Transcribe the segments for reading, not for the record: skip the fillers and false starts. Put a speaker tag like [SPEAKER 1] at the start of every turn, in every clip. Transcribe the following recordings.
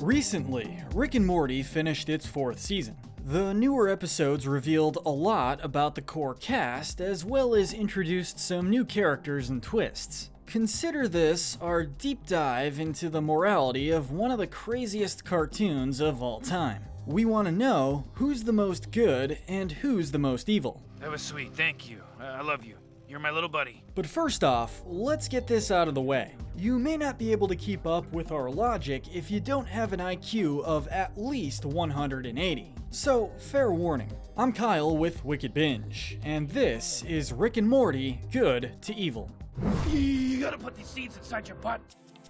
[SPEAKER 1] Recently, Rick and Morty finished its 4th season. The newer episodes revealed a lot about the core cast, as well as introduced some new characters and twists. Consider this our deep dive into the morality of one of the craziest cartoons of all time. We want to know who's the most good and who's the most evil.
[SPEAKER 2] That was sweet, thank you. I love you. You're my little buddy.
[SPEAKER 1] But first off, let's get this out of the way. You may not be able to keep up with our logic if you don't have an IQ of at least 180. So, fair warning. I'm Kyle with Wicked Binge, and this is Rick and Morty Good to Evil.
[SPEAKER 2] You gotta put these seeds inside your butt.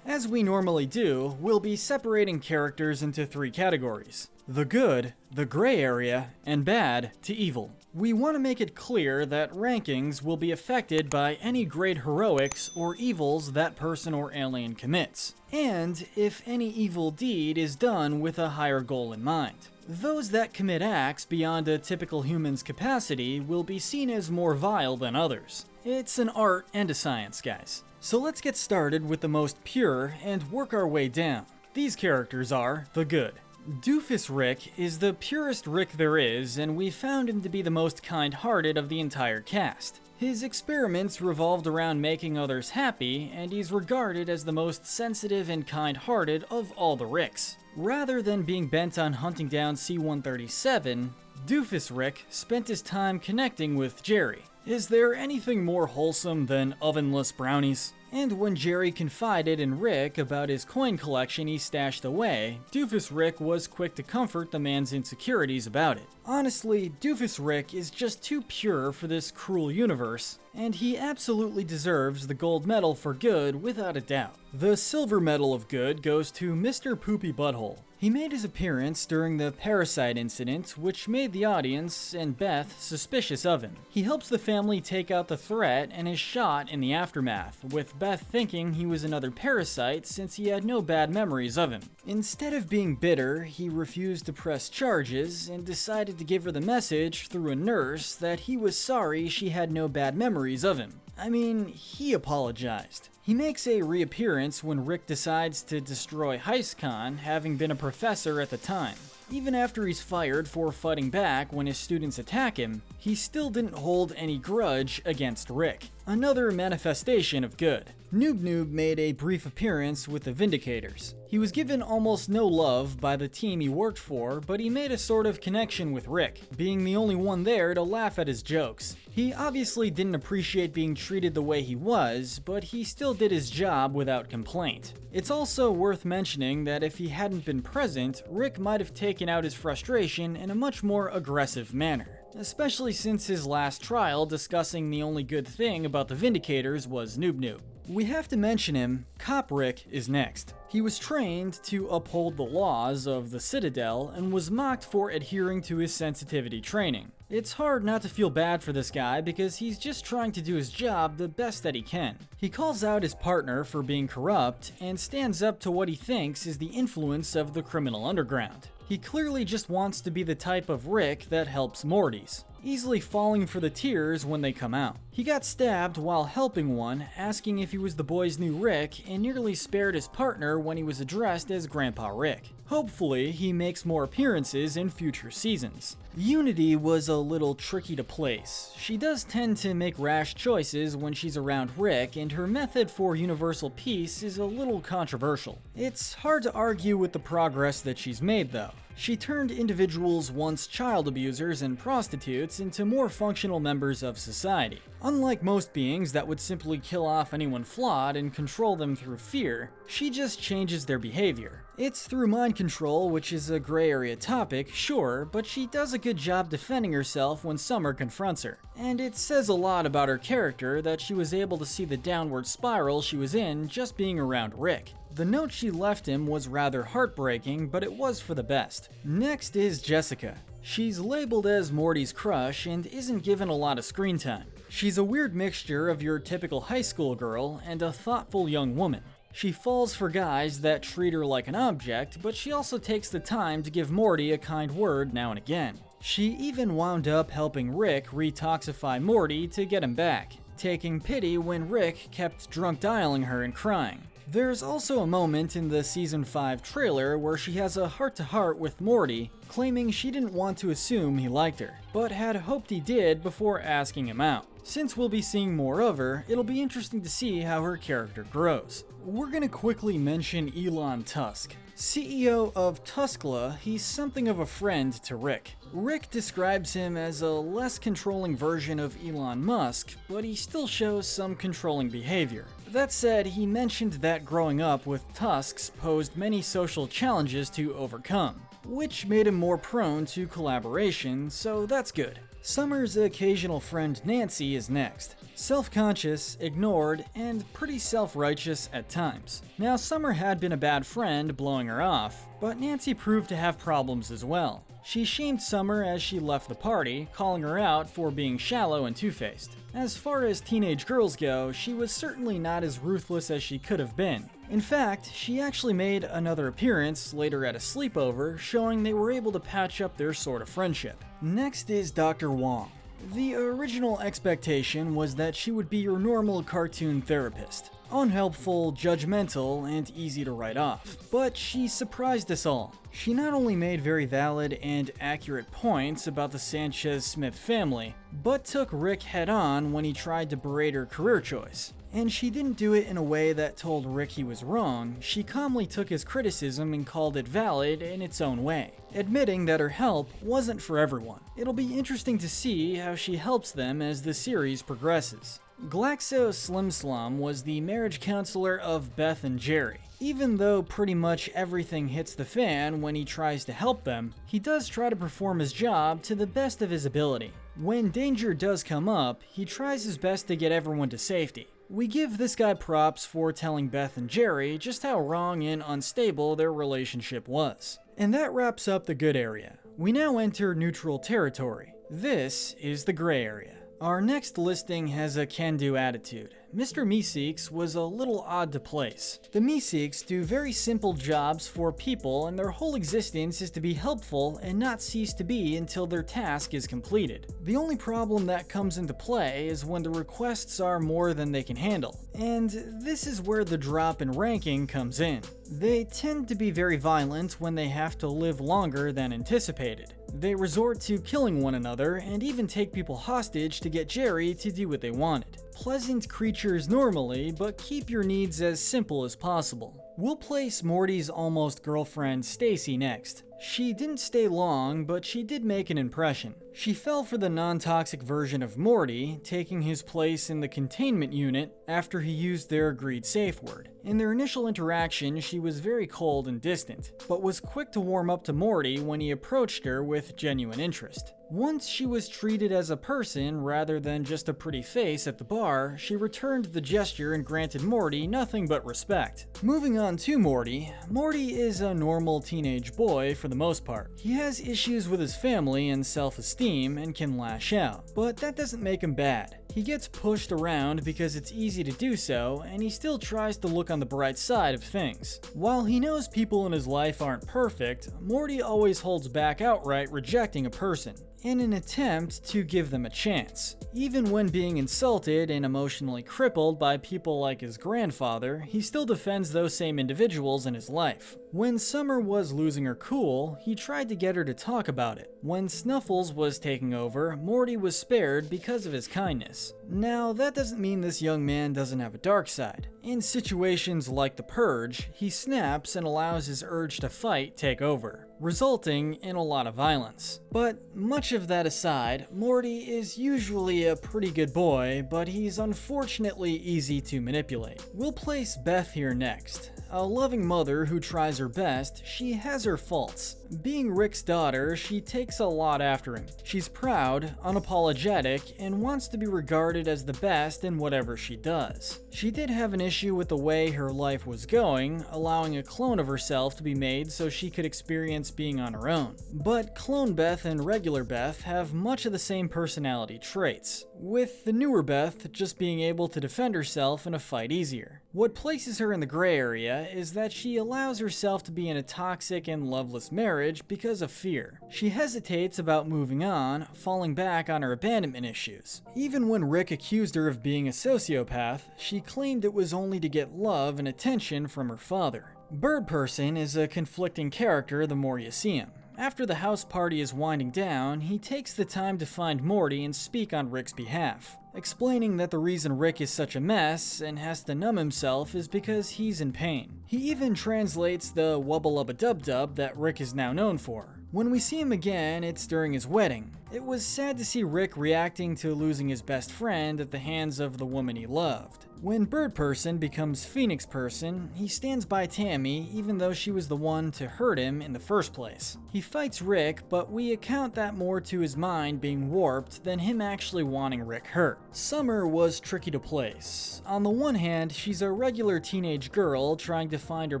[SPEAKER 1] As we normally do, we'll be separating characters into 3 categories: the good, the gray area, and bad to evil. We want to make it clear that rankings will be affected by any great heroics or evils that person or alien commits, and if any evil deed is done with a higher goal in mind. Those that commit acts beyond a typical human's capacity will be seen as more vile than others. It's an art and a science, guys. So let's get started with the most pure and work our way down. These characters are the good. Doofus Rick is the purest Rick there is, and we found him to be the most kind-hearted of the entire cast. His experiments revolved around making others happy, and he's regarded as the most sensitive and kind-hearted of all the Ricks. Rather than being bent on hunting down C-137, Doofus Rick spent his time connecting with Jerry. Is there anything more wholesome than ovenless brownies? And when Jerry confided in Rick about his coin collection he stashed away, Doofus Rick was quick to comfort the man's insecurities about it. Honestly, Doofus Rick is just too pure for this cruel universe, and he absolutely deserves the gold medal for good without a doubt. The silver medal of good goes to Mr. Poopy Butthole. He made his appearance during the parasite incident, which made the audience and Beth suspicious of him. He helps the family take out the threat and is shot in the aftermath, with Beth thinking he was another parasite since he had no bad memories of him. Instead of being bitter, he refused to press charges and decided to give her the message through a nurse that he was sorry she had no bad memories of him. I mean, he apologized. He makes a reappearance when Rick decides to destroy HeistCon, having been a professor at the time. Even after he's fired for fighting back when his students attack him, he still didn't hold any grudge against Rick. Another manifestation of good. Noob Noob made a brief appearance with the Vindicators. He was given almost no love by the team he worked for, but he made a sort of connection with Rick, being the only one there to laugh at his jokes. He obviously didn't appreciate being treated the way he was, but he still did his job without complaint. It's also worth mentioning that if he hadn't been present, Rick might have taken out his frustration in a much more aggressive manner. Especially since his last trial discussing the only good thing about the Vindicators was Noob Noob. We have to mention him. Cop Rick is next. He was trained to uphold the laws of the Citadel and was mocked for adhering to his sensitivity training. It's hard not to feel bad for this guy because he's just trying to do his job the best that he can. He calls out his partner for being corrupt and stands up to what he thinks is the influence of the criminal underground. He clearly just wants to be the type of Rick that helps Mortys, easily falling for the tears when they come out. He got stabbed while helping one, asking if he was the boy's new Rick, and nearly spared his partner when he was addressed as Grandpa Rick. Hopefully, he makes more appearances in future seasons. Unity was a little tricky to place. She does tend to make rash choices when she's around Rick, and her method for universal peace is a little controversial. It's hard to argue with the progress that she's made, though. She turned individuals once child abusers and prostitutes into more functional members of society. Unlike most beings that would simply kill off anyone flawed and control them through fear, she just changes their behavior. It's through mind control, which is a gray area topic, sure, but she does a good job defending herself when Summer confronts her. And it says a lot about her character that she was able to see the downward spiral she was in just being around Rick. The note she left him was rather heartbreaking, but it was for the best. Next is Jessica. She's labeled as Morty's crush and isn't given a lot of screen time. She's a weird mixture of your typical high school girl and a thoughtful young woman. She falls for guys that treat her like an object, but she also takes the time to give Morty a kind word now and again. She even wound up helping Rick retoxify Morty to get him back, taking pity when Rick kept drunk dialing her and crying. There's also a moment in the Season 5 trailer where she has a heart-to-heart with Morty, claiming she didn't want to assume he liked her, but had hoped he did before asking him out. Since we'll be seeing more of her, it'll be interesting to see how her character grows. We're gonna quickly mention Elon Tusk. CEO of Tuskla, he's something of a friend to Rick. Rick describes him as a less controlling version of Elon Musk, but he still shows some controlling behavior. That said, he mentioned that growing up with Tusks posed many social challenges to overcome, which made him more prone to collaboration, so that's good. Summer's occasional friend Nancy is next. Self-conscious, ignored, and pretty self-righteous at times. Now, Summer had been a bad friend, blowing her off, but Nancy proved to have problems as well. She shamed Summer as she left the party, calling her out for being shallow and two-faced. As far as teenage girls go, she was certainly not as ruthless as she could have been. In fact, she actually made another appearance later at a sleepover, showing they were able to patch up their sort of friendship. Next is Dr. Wong. The original expectation was that she would be your normal cartoon therapist. Unhelpful, judgmental, and easy to write off. But she surprised us all. She not only made very valid and accurate points about the Sanchez-Smith family, but took Rick head-on when he tried to berate her career choice. And she didn't do it in a way that told Rick he was wrong. She calmly took his criticism and called it valid in its own way, admitting that her help wasn't for everyone. It'll be interesting to see how she helps them as the series progresses. GlaxoSlimSlum was the marriage counselor of Beth and Jerry. Even though pretty much everything hits the fan when he tries to help them, he does try to perform his job to the best of his ability. When danger does come up, he tries his best to get everyone to safety. We give this guy props for telling Beth and Jerry just how wrong and unstable their relationship was. And that wraps up the good area. We now enter neutral territory. This is the gray area. Our next listing has a can-do attitude. Mr. Meeseeks was a little odd to place. The Meeseeks do very simple jobs for people, and their whole existence is to be helpful and not cease to be until their task is completed. The only problem that comes into play is when the requests are more than they can handle, and this is where the drop in ranking comes in. They tend to be very violent when they have to live longer than anticipated. They resort to killing one another and even take people hostage to get Jerry to do what they wanted. Pleasant creatures normally, but keep your needs as simple as possible. We'll place Morty's almost girlfriend Stacy next. She didn't stay long, but she did make an impression. She fell for the non-toxic version of Morty, taking his place in the containment unit after he used their agreed safe word. In their initial interaction, she was very cold and distant, but was quick to warm up to Morty when he approached her with genuine interest. Once she was treated as a person rather than just a pretty face at the bar, she returned the gesture and granted Morty nothing but respect. Moving on to Morty. Morty is a normal teenage boy for the most part. He has issues with his family and self-esteem and can lash out, but that doesn't make him bad. He gets pushed around because it's easy to do so, and he still tries to look on the bright side of things. While he knows people in his life aren't perfect, Morty always holds back outright rejecting a person, in an attempt to give them a chance. Even when being insulted and emotionally crippled by people like his grandfather, he still defends those same individuals in his life. When Summer was losing her cool, he tried to get her to talk about it. When Snuffles was taking over, Morty was spared because of his kindness. Now, that doesn't mean this young man doesn't have a dark side. In situations like the Purge, he snaps and allows his urge to fight take over, resulting in a lot of violence. But much of that aside, Morty is usually a pretty good boy, but he's unfortunately easy to manipulate. We'll place Beth here next. A loving mother who tries her best, she has her faults. Being Rick's daughter, she takes a lot after him. She's proud, unapologetic, and wants to be regarded as the best in whatever she does. She did have an issue with the way her life was going, allowing a clone of herself to be made so she could experience being on her own. But clone Beth and regular Beth have much of the same personality traits, with the newer Beth just being able to defend herself in a fight easier. What places her in the gray area is that she allows herself to be in a toxic and loveless marriage because of fear. She hesitates about moving on, falling back on her abandonment issues. Even when Rick accused her of being a sociopath, she claimed it was only to get love and attention from her father. Bird Person is a conflicting character the more you see him. After the house party is winding down, he takes the time to find Morty and speak on Rick's behalf, explaining that the reason Rick is such a mess and has to numb himself is because he's in pain. He even translates the wubba-lubba-dub-dub that Rick is now known for. When we see him again, it's during his wedding. It was sad to see Rick reacting to losing his best friend at the hands of the woman he loved. When Bird Person becomes Phoenix Person, he stands by Tammy even though she was the one to hurt him in the first place. He fights Rick, but we account that more to his mind being warped than him actually wanting Rick hurt. Summer was tricky to place. On the one hand, she's a regular teenage girl trying to find her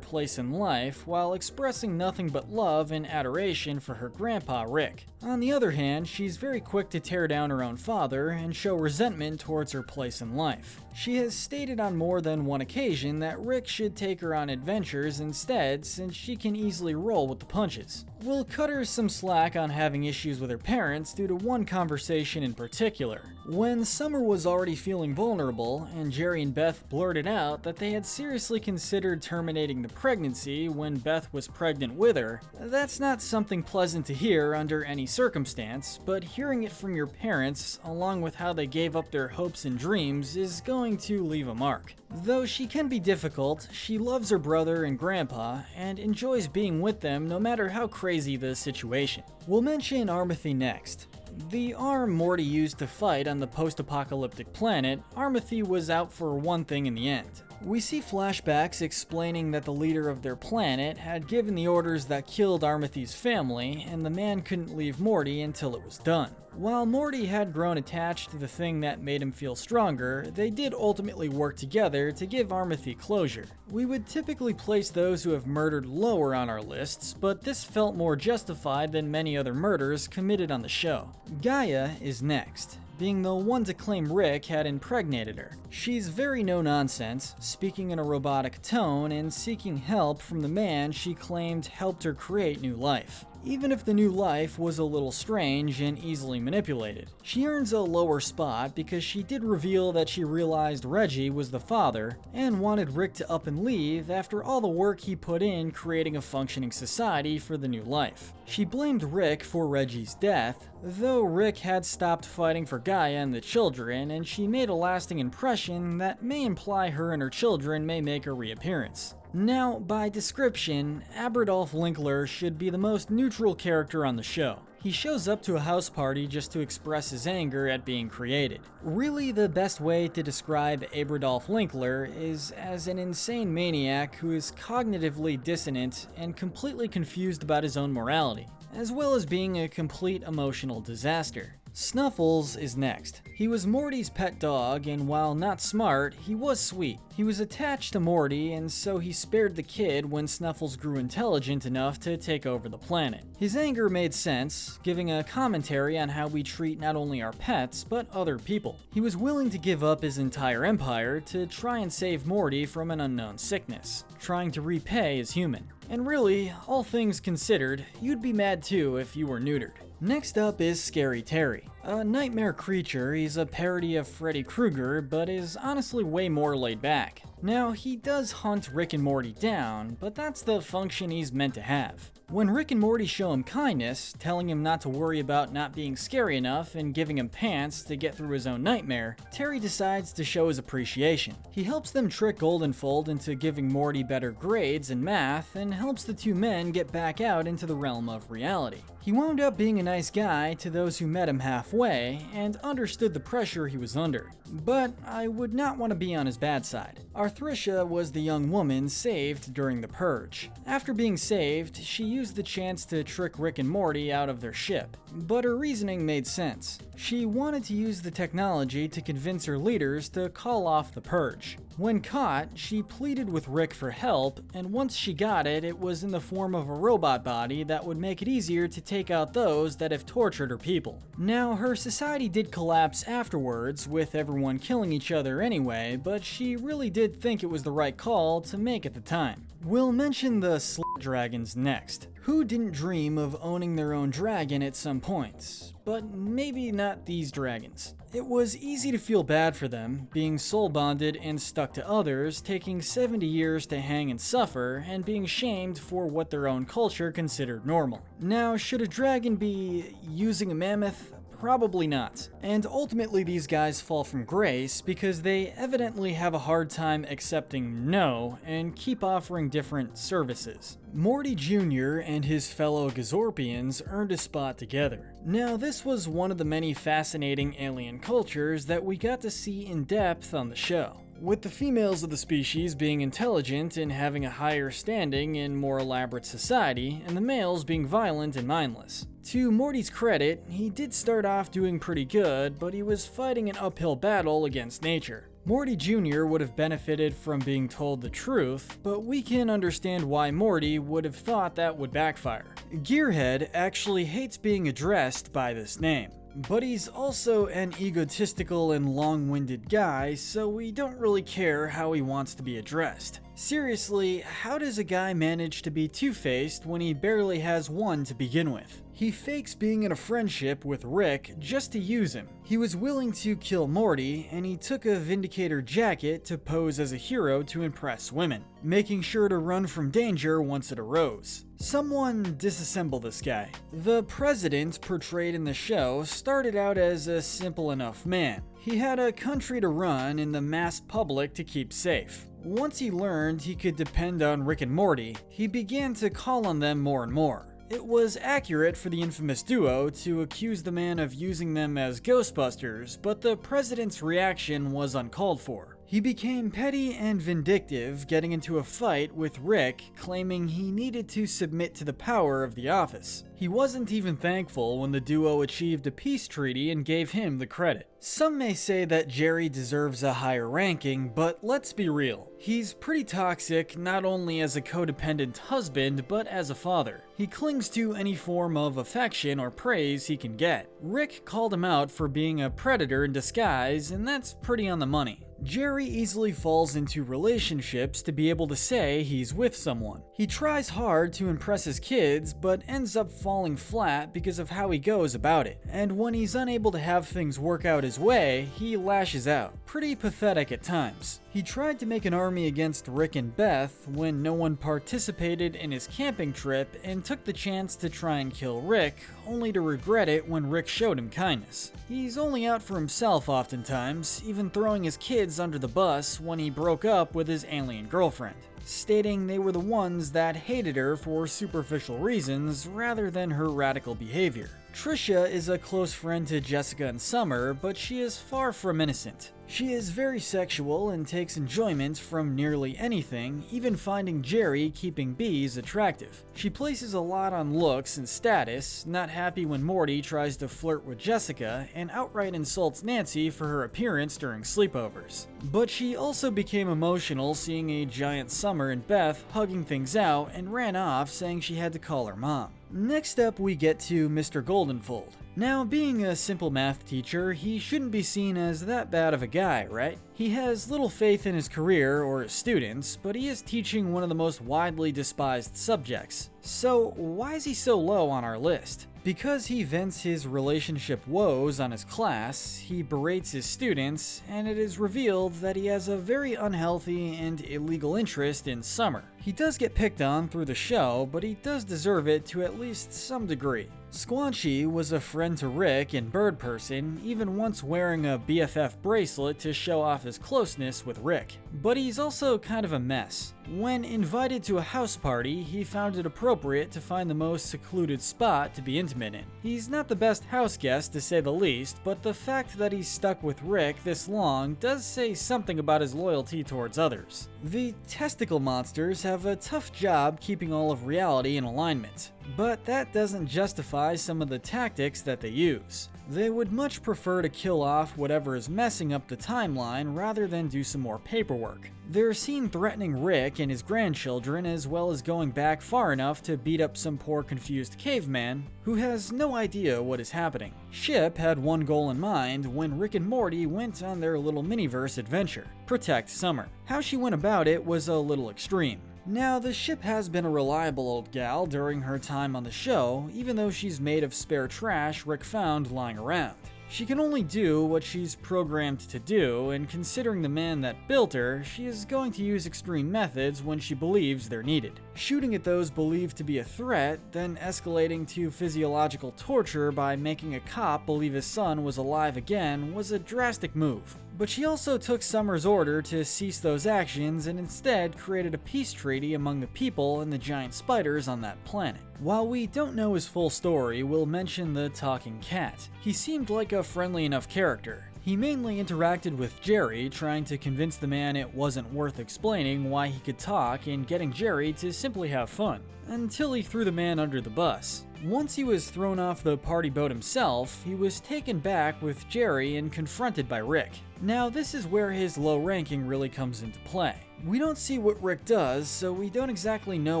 [SPEAKER 1] place in life while expressing nothing but love and adoration for her grandpa Rick. On the other hand, she's very quick to tear down her own father and show resentment towards her place in life. She has stated on more than one occasion that Rick should take her on adventures instead since she can easily roll with the punches. We'll cut her some slack on having issues with her parents due to one conversation in particular. When Summer was already feeling vulnerable and Jerry and Beth blurted out that they had seriously considered terminating the pregnancy when Beth was pregnant with her, that's not something pleasant to hear under any circumstance, but hearing it from your parents along with how they gave up their hopes and dreams is going to leave a mark. Though she can be difficult, she loves her brother and grandpa and enjoys being with them no matter how crazy the situation. We'll mention Armathy next. The arm Morty used to fight on the post-apocalyptic planet, Armathy was out for one thing in the end. We see flashbacks explaining that the leader of their planet had given the orders that killed Armathy's family, and the man couldn't leave Morty until it was done. While Morty had grown attached to the thing that made him feel stronger, they did ultimately work together to give Armathy closure. We would typically place those who have murdered lower on our lists, but this felt more justified than many other murders committed on the show. Gaia is next, being the one to claim Rick had impregnated her. She's very no-nonsense, speaking in a robotic tone and seeking help from the man she claimed helped her create new life. Even if the new life was a little strange and easily manipulated. She earns a lower spot because she did reveal that she realized Reggie was the father and wanted Rick to up and leave after all the work he put in creating a functioning society for the new life. She blamed Rick for Reggie's death, though Rick had stopped fighting for Gaia and the children, and she made a lasting impression that may imply her and her children may make a reappearance. Now, by description, Aberdolf Linkler should be the most neutral character on the show. He shows up to a house party just to express his anger at being created. Really, the best way to describe Aberdolf Linkler is as an insane maniac who is cognitively dissonant and completely confused about his own morality, as well as being a complete emotional disaster. Snuffles is next. He was Morty's pet dog, and while not smart, he was sweet. He was attached to Morty, and so he spared the kid when Snuffles grew intelligent enough to take over the planet. His anger made sense, giving a commentary on how we treat not only our pets, but other people. He was willing to give up his entire empire to try and save Morty from an unknown sickness, trying to repay his human. And really, all things considered, you'd be mad too if you were neutered. Next up is Scary Terry. A nightmare creature, he's a parody of Freddy Krueger, but is honestly way more laid back. Now, he does hunt Rick and Morty down, but that's the function he's meant to have. When Rick and Morty show him kindness, telling him not to worry about not being scary enough and giving him pants to get through his own nightmare, Terry decides to show his appreciation. He helps them trick Goldenfold into giving Morty better grades in math and helps the two men get back out into the realm of reality. He wound up being a nice guy to those who met him halfway and understood the pressure he was under. But I would not want to be on his bad side. Arthricia was the young woman saved during the purge. After being saved, she used the chance to trick Rick and Morty out of their ship. but her reasoning made sense. She wanted to use the technology to convince her leaders to call off the purge. When caught, she pleaded with Rick for help, and once she got it, it was in the form of a robot body that would make it easier to take out those that have tortured her people. Now, her society did collapse afterwards, with everyone killing each other anyway, but she really did think it was the right call to make at the time. We'll mention the slut dragons next. Who didn't dream of owning their own dragon at some point? But maybe not these dragons. It was easy to feel bad for them, being soul bonded and stuck to others, taking 70 years to hang and suffer, and being shamed for what their own culture considered normal. Now, should a dragon be using a mammoth? Probably not. And ultimately these guys fall from grace because they evidently have a hard time accepting no and keep offering different services. Morty Jr. and his fellow Gazorpians earned a spot together. Now this was one of the many fascinating alien cultures that we got to see in depth on the show, with the females of the species being intelligent and having a higher standing in more elaborate society, and the males being violent and mindless. To Morty's credit, he did start off doing pretty good, but he was fighting an uphill battle against nature. Morty Jr. would have benefited from being told the truth, but we can understand why Morty would have thought that would backfire. Gearhead actually hates being addressed by this name, but he's also an egotistical and long-winded guy, so we don't really care how he wants to be addressed. Seriously, how does a guy manage to be two-faced when he barely has one to begin with? He fakes being in a friendship with Rick just to use him. He was willing to kill Morty, and he took a Vindicator jacket to pose as a hero to impress women, making sure to run from danger once it arose. Someone disassemble this guy. The president portrayed in the show started out as a simple enough man. He had a country to run and the mass public to keep safe. Once he learned he could depend on Rick and Morty, he began to call on them more and more. It was accurate for the infamous duo to accuse the man of using them as Ghostbusters, but the president's reaction was uncalled for. He became petty and vindictive, getting into a fight with Rick, claiming he needed to submit to the power of the office. He wasn't even thankful when the duo achieved a peace treaty and gave him the credit. Some may say that Jerry deserves a higher ranking, but let's be real. He's pretty toxic, not only as a codependent husband, but as a father. He clings to any form of affection or praise he can get. Rick called him out for being a predator in disguise, and that's pretty on the money. Jerry easily falls into relationships to be able to say he's with someone. He tries hard to impress his kids, but ends up falling flat because of how he goes about it. And when he's unable to have things work out his way, he lashes out. Pretty pathetic at times. He tried to make an army against Rick and Beth when no one participated in his camping trip and took the chance to try and kill Rick, only to regret it when Rick showed him kindness. He's only out for himself oftentimes, even throwing his kids under the bus when he broke up with his alien girlfriend, stating they were the ones that hated her for superficial reasons rather than her radical behavior. Trisha is a close friend to Jessica and Summer, but she is far from innocent. She is very sexual and takes enjoyment from nearly anything, even finding Jerry keeping bees attractive. She places a lot on looks and status, not happy when Morty tries to flirt with Jessica, and outright insults Nancy for her appearance during sleepovers. But she also became emotional seeing a giant Summer and Beth hugging things out and ran off saying she had to call her mom. Next up we get to Mr. Goldenfold. Now, being a simple math teacher, he shouldn't be seen as that bad of a guy, right? He has little faith in his career or his students, but he is teaching one of the most widely despised subjects. So why is he so low on our list? Because he vents his relationship woes on his class, he berates his students, and it is revealed that he has a very unhealthy and illegal interest in Summer. He does get picked on through the show, but he does deserve it to at least some degree. Squanchy was a friend to Rick in Bird Person, even once wearing a BFF bracelet to show off his closeness with Rick. But he's also kind of a mess. When invited to a house party, he found it appropriate to find the most secluded spot to be intimate in. He's not the best house guest to say the least, but the fact that he's stuck with Rick this long does say something about his loyalty towards others. The testicle monsters have a tough job keeping all of reality in alignment, but that doesn't justify justify some of the tactics that they use. They would much prefer to kill off whatever is messing up the timeline rather than do some more paperwork. They're seen threatening Rick and his grandchildren, as well as going back far enough to beat up some poor confused caveman who has no idea what is happening. Ship had one goal in mind when Rick and Morty went on their little miniverse adventure: protect Summer. How she went about it was a little extreme. Now, the ship has been a reliable old gal during her time on the show, even though she's made of spare trash Rick found lying around. She can only do what she's programmed to do, and considering the man that built her, she is going to use extreme methods when she believes they're needed. Shooting at those believed to be a threat, then escalating to physiological torture by making a cop believe his son was alive again was a drastic move. But she also took Summer's order to cease those actions and instead created a peace treaty among the people and the giant spiders on that planet. While we don't know his full story, we'll mention the talking cat. He seemed like a friendly enough character. He mainly interacted with Jerry, trying to convince the man it wasn't worth explaining why he could talk and getting Jerry to simply have fun, until he threw the man under the bus. Once he was thrown off the party boat himself, he was taken back with Jerry and confronted by Rick. Now, this is where his low ranking really comes into play. We don't see what Rick does, so we don't exactly know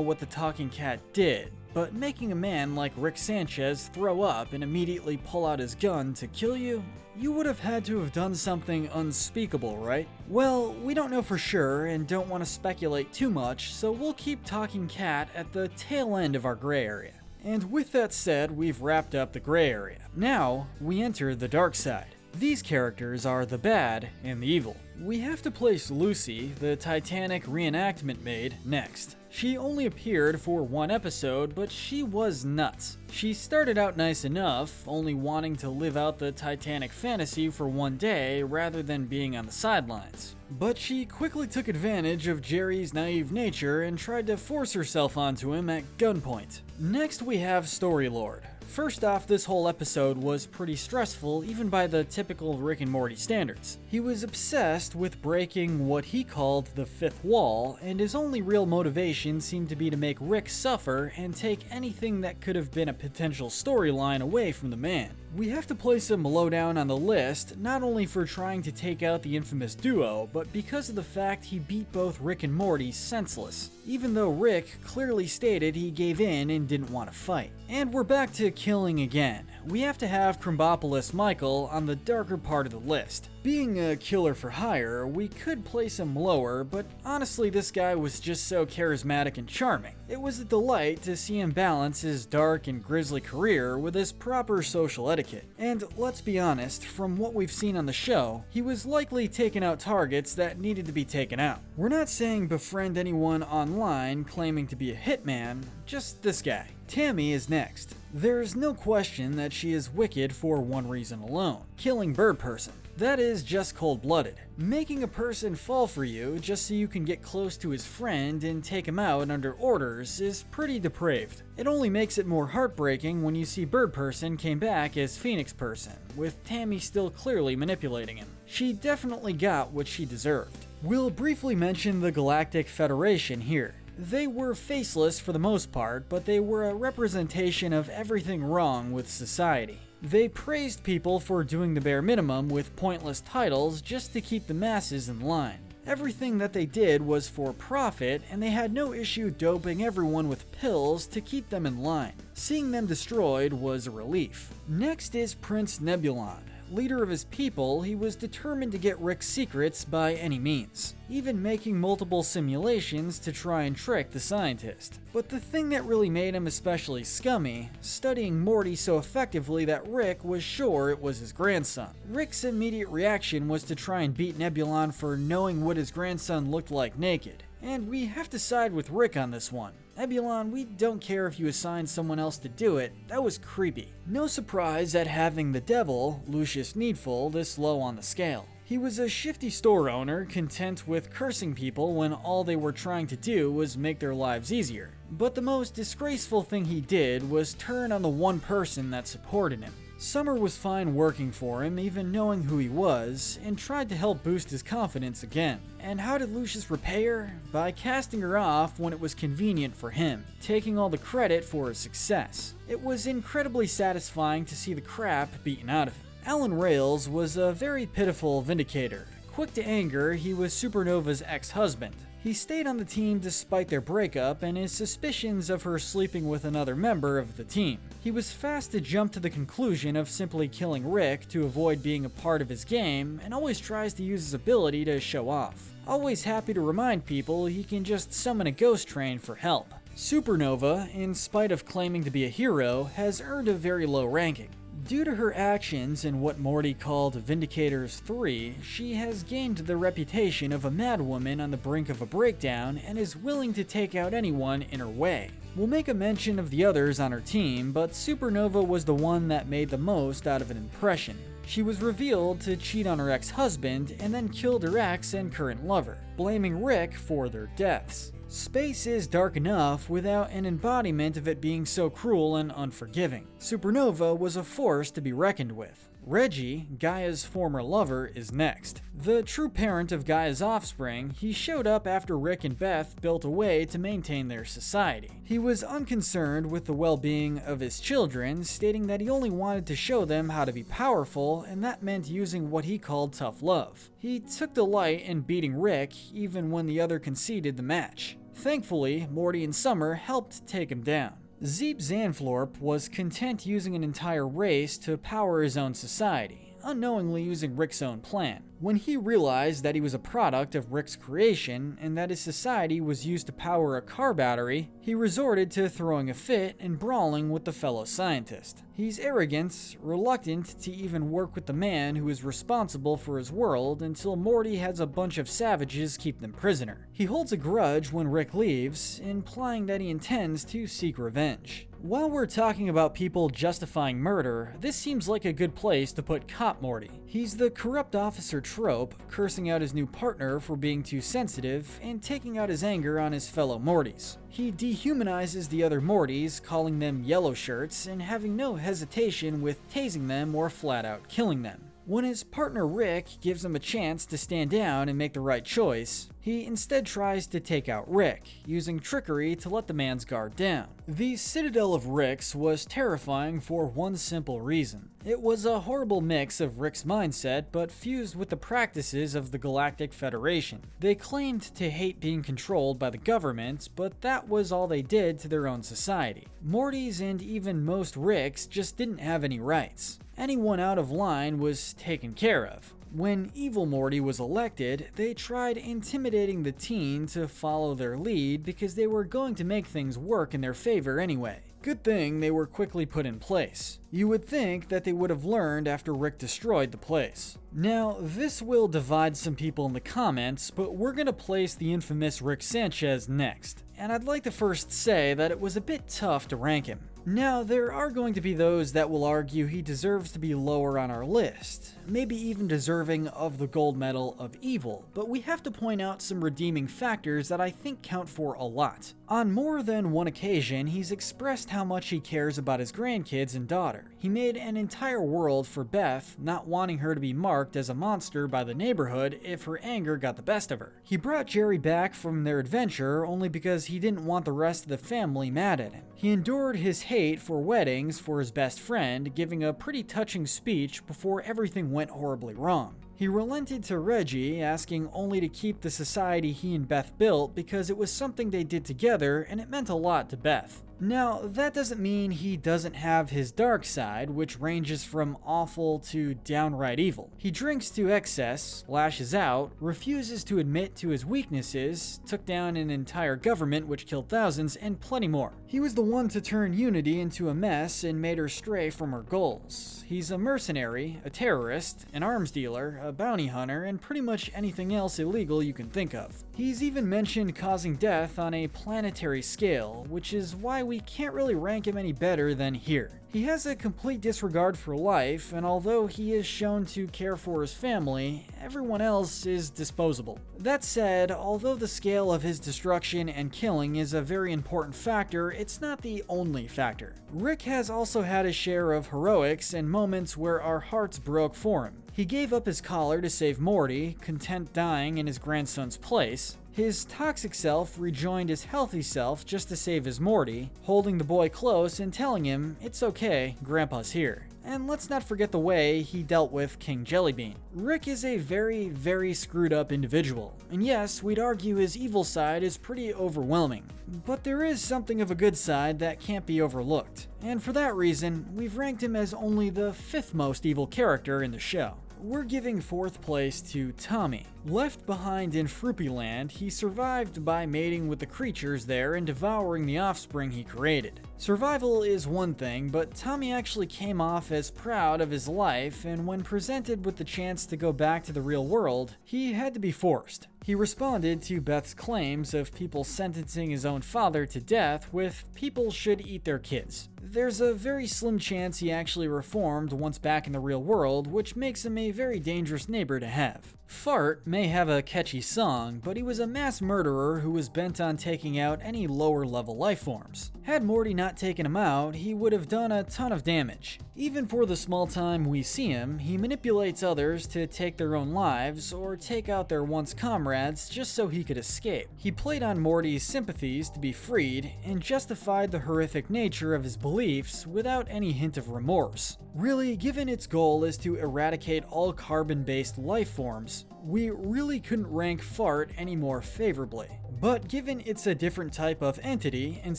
[SPEAKER 1] what the talking cat did, but making a man like Rick Sanchez throw up and immediately pull out his gun to kill you? You would have had to have done something unspeakable, right? Well, we don't know for sure and don't want to speculate too much, so we'll keep Talking Cat at the tail end of our gray area. And with that said, we've wrapped up the gray area. Now, we enter the dark side. These characters are the bad and the evil. We have to place Lucy, the Titanic reenactment maid, next. She only appeared for one episode, but she was nuts. She started out nice enough, only wanting to live out the Titanic fantasy for one day rather than being on the sidelines. But she quickly took advantage of Jerry's naive nature and tried to force herself onto him at gunpoint. Next we have Storylord. First off, this whole episode was pretty stressful even by the typical Rick and Morty standards. He was obsessed with breaking what he called the fifth wall, and his only real motivation seemed to be to make Rick suffer and take anything that could have been a potential storyline away from the man. We have to place him low down on the list, not only for trying to take out the infamous duo, but because of the fact he beat both Rick and Morty senseless, even though Rick clearly stated he gave in and didn't want to fight. And we're back to killing again. We have to have Krombopolis Michael on the darker part of the list. Being a killer for hire, we could place him lower, but honestly this guy was just so charismatic and charming. It was a delight to see him balance his dark and grisly career with his proper social etiquette. And let's be honest, from what we've seen on the show, he was likely taking out targets that needed to be taken out. We're not saying befriend anyone online claiming to be a hitman, just this guy. Tammy is next. There's no question that she is wicked for one reason alone: killing Bird Person. That is just cold-blooded. Making a person fall for you just so you can get close to his friend and take him out under orders is pretty depraved. It only makes it more heartbreaking when you see Bird Person came back as Phoenix Person, with Tammy still clearly manipulating him. She definitely got what she deserved. We'll briefly mention the Galactic Federation here. They were faceless for the most part, but they were a representation of everything wrong with society. They praised people for doing the bare minimum with pointless titles just to keep the masses in line. Everything that they did was for profit, and they had no issue doping everyone with pills to keep them in line. Seeing them destroyed was a relief. Next is Prince Nebulon. Leader of his people, he was determined to get Rick's secrets by any means, even making multiple simulations to try and trick the scientist. But the thing that really made him especially scummy, studying Morty so effectively that Rick was sure it was his grandson. Rick's immediate reaction was to try and beat Nebulon for knowing what his grandson looked like naked. And we have to side with Rick on this one. Nebulon, we don't care if you assign someone else to do it, that was creepy. No surprise at having the devil, Lucius Needful, this low on the scale. He was a shifty store owner, content with cursing people when all they were trying to do was make their lives easier. But the most disgraceful thing he did was turn on the one person that supported him. Summer was fine working for him, even knowing who he was, and tried to help boost his confidence again. And how did Lucius repay her? By casting her off when it was convenient for him, taking all the credit for his success. It was incredibly satisfying to see the crap beaten out of him. Alan Rails was a very pitiful vindicator. Quick to anger, he was Supernova's ex-husband. He stayed on the team despite their breakup and his suspicions of her sleeping with another member of the team. He was fast to jump to the conclusion of simply killing Rick to avoid being a part of his game, and always tries to use his ability to show off. Always happy to remind people he can just summon a ghost train for help. Supernova, in spite of claiming to be a hero, has earned a very low ranking. Due to her actions in what Morty called Vindicators 3, she has gained the reputation of a madwoman on the brink of a breakdown and is willing to take out anyone in her way. We'll make a mention of the others on her team, but Supernova was the one that made the most out of an impression. She was revealed to cheat on her ex-husband and then killed her ex and current lover, blaming Rick for their deaths. Space is dark enough without an embodiment of it being so cruel and unforgiving. Supernova was a force to be reckoned with. Reggie, Gaia's former lover, is next. The true parent of Gaia's offspring, he showed up after Rick and Beth built a way to maintain their society. He was unconcerned with the well-being of his children, stating that he only wanted to show them how to be powerful, and that meant using what he called tough love. He took delight in beating Rick, even when the other conceded the match. Thankfully, Morty and Summer helped take him down. Zeep Zanflorp was content using an entire race to power his own society, unknowingly using Rick's own plan. When he realized that he was a product of Rick's creation and that his society was used to power a car battery, he resorted to throwing a fit and brawling with the fellow scientist. He's arrogant, reluctant to even work with the man who is responsible for his world until Morty has a bunch of savages keep them prisoner. He holds a grudge when Rick leaves, implying that he intends to seek revenge. While we're talking about people justifying murder, this seems like a good place to put Cop Morty. He's the corrupt officer trope, cursing out his new partner for being too sensitive and taking out his anger on his fellow Mortys. He dehumanizes the other Mortys, calling them yellow shirts and having no hesitation with tasing them or flat out killing them. When his partner Rick gives him a chance to stand down and make the right choice, he instead tries to take out Rick, using trickery to let the man's guard down. The Citadel of Ricks was terrifying for one simple reason. It was a horrible mix of Rick's mindset, but fused with the practices of the Galactic Federation. They claimed to hate being controlled by the government, but that was all they did to their own society. Mortys and even most Ricks just didn't have any rights. Anyone out of line was taken care of. When Evil Morty was elected, they tried intimidating the teen to follow their lead because they were going to make things work in their favor anyway. Good thing they were quickly put in place. You would think that they would have learned after Rick destroyed the place. Now, this will divide some people in the comments, but we're gonna place the infamous Rick Sanchez next. And I'd like to first say that it was a bit tough to rank him. Now, there are going to be those that will argue he deserves to be lower on our list, maybe even deserving of the gold medal of evil, but we have to point out some redeeming factors that I think count for a lot. On more than one occasion, he's expressed how much he cares about his grandkids and daughter. He made an entire world for Beth, not wanting her to be marked as a monster by the neighborhood if her anger got the best of her. He brought Jerry back from their adventure only because he didn't want the rest of the family mad at him. He endured his hate for weddings for his best friend, giving a pretty touching speech before everything went horribly wrong. He relented to Reggie, asking only to keep the society he and Beth built because it was something they did together and it meant a lot to Beth. Now, that doesn't mean he doesn't have his dark side, which ranges from awful to downright evil. He drinks to excess, lashes out, refuses to admit to his weaknesses, took down an entire government which killed thousands, and plenty more. He was the one to turn Unity into a mess and made her stray from her goals. He's a mercenary, a terrorist, an arms dealer, a bounty hunter, and pretty much anything else illegal you can think of. He's even mentioned causing death on a planetary scale, which is why we we can't really rank him any better than here. He has a complete disregard for life, and although he is shown to care for his family, everyone else is disposable. That said, although the scale of his destruction and killing is a very important factor, it's not the only factor. Rick has also had his share of heroics and moments where our hearts broke for him. He gave up his collar to save Morty, content dying in his grandson's place. His toxic self rejoined his healthy self just to save his Morty, holding the boy close and telling him, "It's okay, Grandpa's here." And let's not forget the way he dealt with King Jellybean. Rick is a very, very screwed up individual, and yes, we'd argue his evil side is pretty overwhelming. But there is something of a good side that can't be overlooked, and for that reason, we've ranked him as only the 5th most evil character in the show. We're giving 4th place to Tommy. Left behind in Fruppy Land, he survived by mating with the creatures there and devouring the offspring he created. Survival is one thing, but Tommy actually came off as proud of his life, and when presented with the chance to go back to the real world, he had to be forced. He responded to Beth's claims of people sentencing his own father to death with "people should eat their kids." There's a very slim chance he actually reformed once back in the real world, which makes him a very dangerous neighbor to have. Fart may have a catchy song, but he was a mass murderer who was bent on taking out any lower level life forms. Had Morty not taken him out, he would have done a ton of damage. Even for the small time we see him, he manipulates others to take their own lives or take out their once comrades just so he could escape. He played on Morty's sympathies to be freed and justified the horrific nature of his beliefs without any hint of remorse. Really, given its goal is to eradicate all carbon-based life forms, we really couldn't rank Fart any more favorably. But given it's a different type of entity and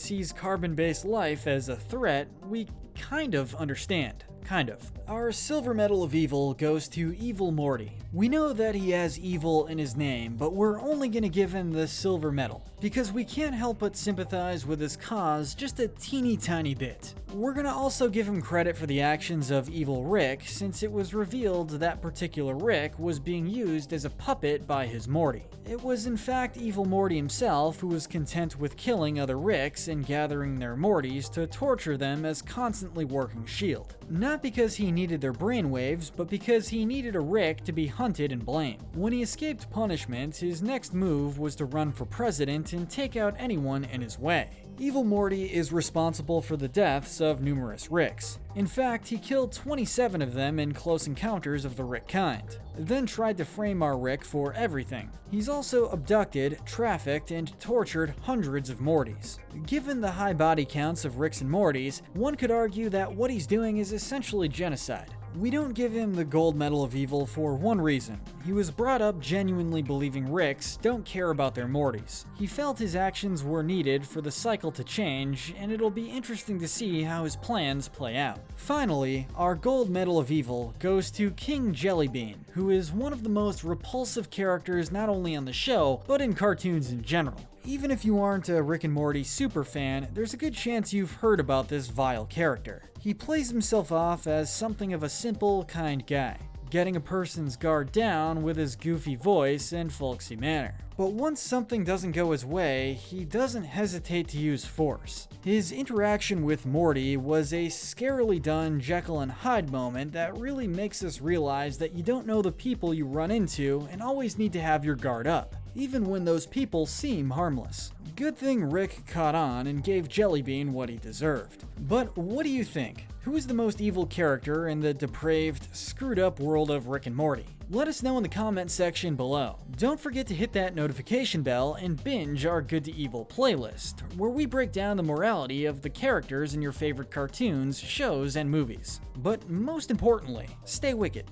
[SPEAKER 1] sees carbon-based life as a threat, we kind of understand. Kind of. Our silver medal of evil goes to Evil Morty. We know that he has evil in his name, but we're only gonna give him the silver medal, because we can't help but sympathize with his cause just a teeny tiny bit. We're gonna also give him credit for the actions of Evil Rick, since it was revealed that particular Rick was being used as a puppet by his Morty. It was in fact Evil Morty himself who was content with killing other Ricks and gathering their Mortys to torture them as constantly working shield. Not because he needed their brainwaves, but because he needed a Rick to be hunted and blamed. When he escaped punishment, his next move was to run for president and take out anyone in his way. Evil Morty is responsible for the deaths of numerous Ricks. In fact, he killed 27 of them in close encounters of the Rick kind, then tried to frame our Rick for everything. He's also abducted, trafficked, and tortured hundreds of Mortys. Given the high body counts of Ricks and Mortys, one could argue that what he's doing is essentially genocide. We don't give him the gold medal of evil for one reason. He was brought up genuinely believing Ricks don't care about their Mortys. He felt his actions were needed for the cycle to change, and it'll be interesting to see how his plans play out. Finally, our gold medal of evil goes to King Jellybean, who is one of the most repulsive characters not only on the show, but in cartoons in general. Even if you aren't a Rick and Morty super fan, there's a good chance you've heard about this vile character. He plays himself off as something of a simple, kind guy, getting a person's guard down with his goofy voice and folksy manner. But once something doesn't go his way, he doesn't hesitate to use force. His interaction with Morty was a scarily done Jekyll and Hyde moment that really makes us realize that you don't know the people you run into and always need to have your guard up, even when those people seem harmless. Good thing Rick caught on and gave Jellybean what he deserved. But what do you think? Who is the most evil character in the depraved, screwed up world of Rick and Morty? Let us know in the comment section below. Don't forget to hit that notification bell and binge our Good to Evil playlist, where we break down the morality of the characters in your favorite cartoons, shows, and movies. But most importantly, stay wicked.